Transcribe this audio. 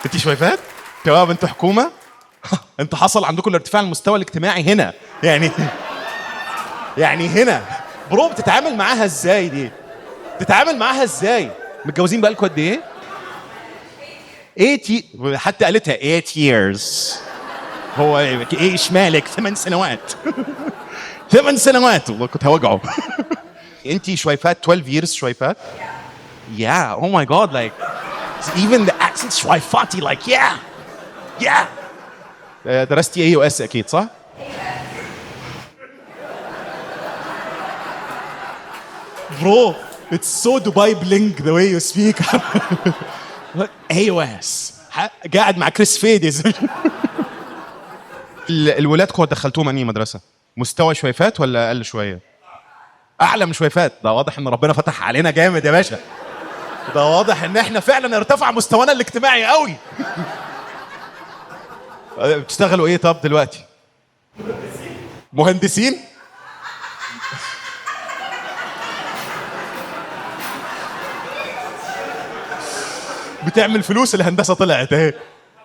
انت شويفات شباب، انتوا حكومه. انتوا حصل عندكم الارتفاع المستوى الاجتماعي هنا يعني. يعني هنا برو، بتتعامل معاها ازاي دي؟ تتعامل معاها ازاي؟ متجوزين بقالكم قد ايه؟ 8 حتى قالتها 8 years. هو ايش مالك 8 سنوات؟ 8 سنوات والله كنت هوجعه. انتي شويفات 12 years شويفات؟ Yeah, oh my god, like even the accent شويفاتي like yeah. Yeah. درستي اي او اس اكيد صح؟ Bro, it's so Dubai bling the way you speak. AOS قاعد مع كريس فيديز. الولاد دخلتوهم انهي مدرسه؟ مستوى شويفات ولا اقل شويه؟ اعلى من شويفات. ده واضح ان ربنا فتح علينا جامد يا باشا. ده واضح ان احنا فعلا ارتفع مستوانا الاجتماعي قوي. بتشتغلوا ايه طب دلوقتي؟ مهندسين. بتعمل فلوس، الهندسه طلعت اهي.